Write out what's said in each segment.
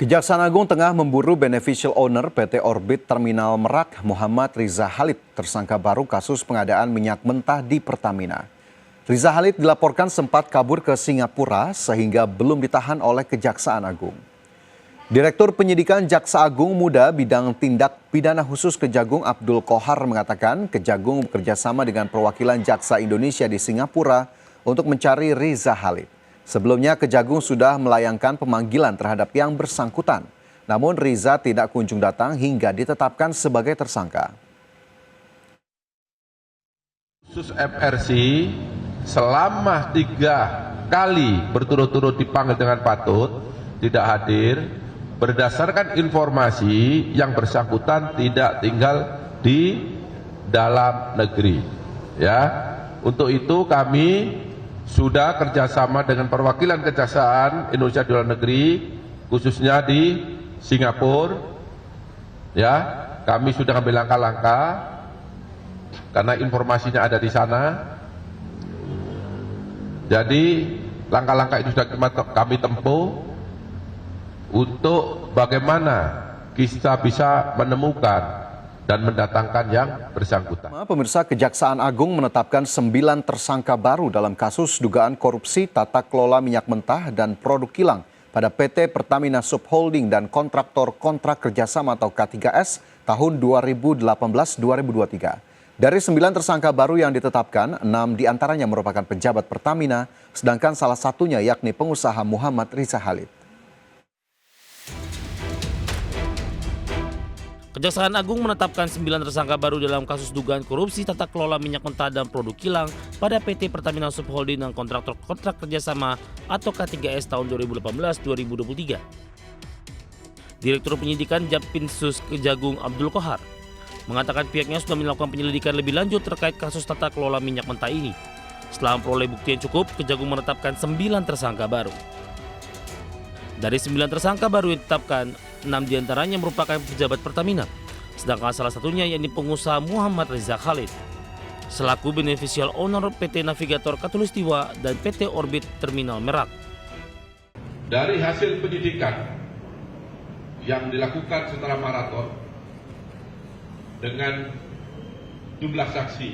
Kejaksaan Agung tengah memburu beneficial owner PT Orbit Terminal Merak Muhammad Riza Khalid, tersangka baru kasus pengadaan minyak mentah di Pertamina. Riza Khalid dilaporkan sempat kabur ke Singapura sehingga belum ditahan oleh Kejaksaan Agung. Direktur Penyidikan Jaksa Agung Muda Bidang Tindak Pidana Khusus Kejagung Abdul Kohar mengatakan Kejagung bekerjasama dengan perwakilan Jaksa Indonesia di Singapura untuk mencari Riza Khalid. Sebelumnya Kejagung sudah melayangkan pemanggilan terhadap yang bersangkutan. Namun Riza tidak kunjung datang hingga ditetapkan sebagai tersangka. Khusus FRC selama 3 kali berturut-turut dipanggil dengan patut tidak hadir berdasarkan informasi yang bersangkutan tidak tinggal di dalam negeri. Ya, untuk itu kami sudah kerjasama dengan perwakilan Kejaksaan Indonesia di luar negeri, khususnya di Singapura. Ya, kami sudah ambil langkah-langkah karena informasinya ada di sana. Jadi langkah-langkah itu sudah kami tempuh untuk bagaimana kita bisa menemukan dan mendatangkan yang bersangkutan. Pemirsa, Kejaksaan Agung menetapkan 9 tersangka baru dalam kasus dugaan korupsi tata kelola minyak mentah dan produk kilang pada PT Pertamina Subholding dan kontraktor kontrak kerjasama atau K3S tahun 2018-2023. Dari 9 tersangka baru yang ditetapkan, 6 diantaranya merupakan pejabat Pertamina, sedangkan salah satunya yakni pengusaha Muhammad Riza Khalid. Kejaksaan Agung menetapkan 9 tersangka baru dalam kasus dugaan korupsi tata kelola minyak mentah dan produk kilang pada PT Pertamina Subholding dan kontraktor kontrak kerjasama atau K3S tahun 2018-2023. Direktur Penyidikan Japinsus Kejagung Abdul Kohar mengatakan pihaknya sudah melakukan penyelidikan lebih lanjut terkait kasus tata kelola minyak mentah ini. Setelah memperoleh bukti yang cukup, Kejagung menetapkan 9 tersangka baru. Dari 9 tersangka baru yang ditetapkan, 6 diantaranya merupakan pejabat Pertamina, sedangkan salah satunya yakni pengusaha Muhammad Riza Khalid, selaku beneficial owner PT Navigator Katulistiwa dan PT Orbit Terminal Merak. Dari hasil penyidikan yang dilakukan secara maraton dengan jumlah saksi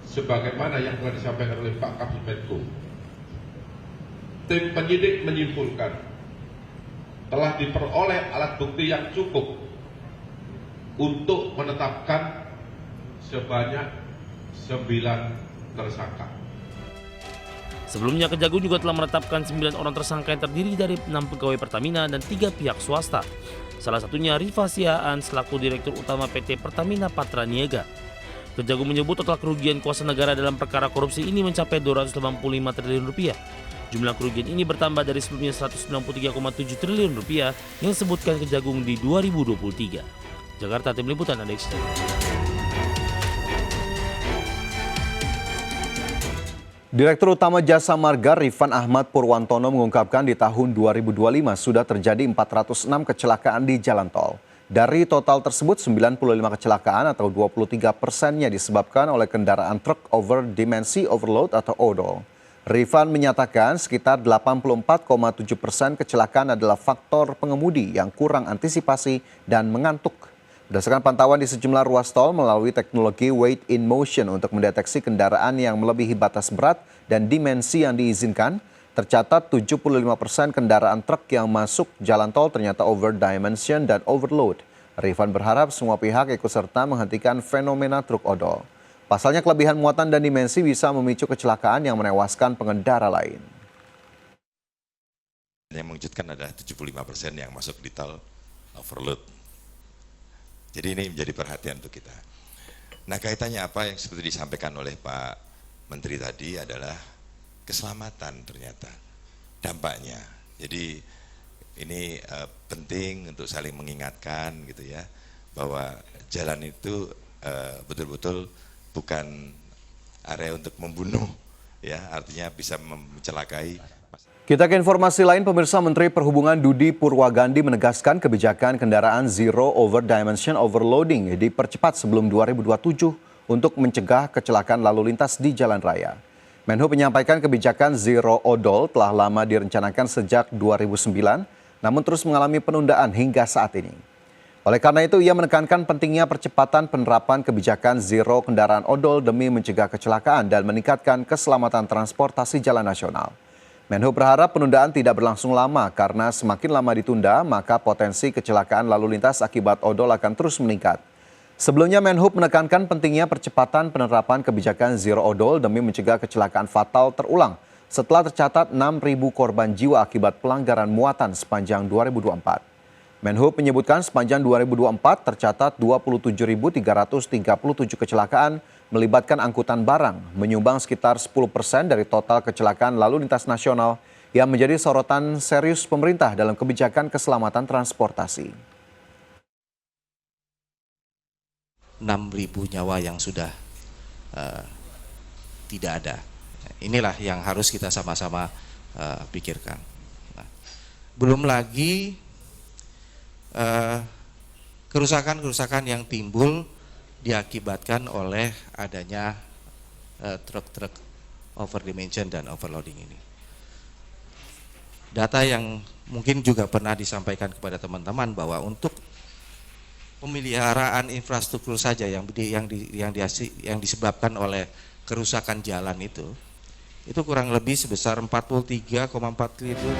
sebagaimana yang telah disampaikan oleh Pak Kapus Menko, tim penyidik menyimpulkan telah diperoleh alat bukti yang cukup untuk menetapkan sebanyak 9 tersangka. Sebelumnya Kejagung juga telah menetapkan 9 orang tersangka yang terdiri dari 6 pegawai Pertamina dan 3 pihak swasta. Salah satunya Rifa Siaan selaku Direktur Utama PT Pertamina Patra Niaga. Kejagung menyebut total kerugian kuasa negara dalam perkara korupsi ini mencapai 285 triliun rupiah. Jumlah kerugian ini bertambah dari sebelumnya 193,7 triliun rupiah yang disebutkan Kejagung di 2023. Jakarta, Tim Liputan Adex. Direktur Utama Jasa Marga Rifan Ahmad Purwantono mengungkapkan di tahun 2025 sudah terjadi 406 kecelakaan di jalan tol. Dari total tersebut 95 kecelakaan atau 23%-nya disebabkan oleh kendaraan truk over dimensi overload atau odol. Rifan menyatakan sekitar 84,7% kecelakaan adalah faktor pengemudi yang kurang antisipasi dan mengantuk. Berdasarkan pantauan di sejumlah ruas tol melalui teknologi weight in motion untuk mendeteksi kendaraan yang melebihi batas berat dan dimensi yang diizinkan, tercatat 75% kendaraan truk yang masuk jalan tol ternyata over dimension dan overload. Rifan berharap semua pihak ikut serta menghentikan fenomena truk odol. Pasalnya kelebihan muatan dan dimensi bisa memicu kecelakaan yang menewaskan pengendara lain. Yang mengejutkan adalah 75% yang masuk di tol overload. Jadi ini menjadi perhatian untuk kita. Nah, kaitannya apa yang seperti disampaikan oleh Pak Menteri tadi adalah keselamatan ternyata dampaknya. Jadi ini penting untuk saling mengingatkan gitu ya, bahwa jalan itu betul-betul bukan area untuk membunuh, ya artinya bisa mencelakai. Kita ke informasi lain, pemirsa. Menteri Perhubungan Dudi Purwagandi menegaskan kebijakan kendaraan zero over dimension overloading dipercepat sebelum 2027 untuk mencegah kecelakaan lalu lintas di jalan raya. Menhub menyampaikan kebijakan zero odol telah lama direncanakan sejak 2009, namun terus mengalami penundaan hingga saat ini. Oleh karena itu, ia menekankan pentingnya percepatan penerapan kebijakan zero kendaraan odol demi mencegah kecelakaan dan meningkatkan keselamatan transportasi jalan nasional. Menhub berharap penundaan tidak berlangsung lama karena semakin lama ditunda, maka potensi kecelakaan lalu lintas akibat odol akan terus meningkat. Sebelumnya, Menhub menekankan pentingnya percepatan penerapan kebijakan zero odol demi mencegah kecelakaan fatal terulang setelah tercatat 6.000 korban jiwa akibat pelanggaran muatan sepanjang 2024. Menhub menyebutkan sepanjang 2024 tercatat 27.337 kecelakaan melibatkan angkutan barang, menyumbang sekitar 10% dari total kecelakaan lalu lintas nasional yang menjadi sorotan serius pemerintah dalam kebijakan keselamatan transportasi. 6.000 nyawa yang sudah tidak ada. Inilah yang harus kita sama-sama pikirkan. Nah, belum lagi kerusakan-kerusakan yang timbul diakibatkan oleh adanya truk-truk overdimension dan overloading ini. Data yang mungkin juga pernah disampaikan kepada teman-teman bahwa untuk pemeliharaan infrastruktur saja yang disebabkan oleh kerusakan jalan itu kurang lebih sebesar 43,4 triliun.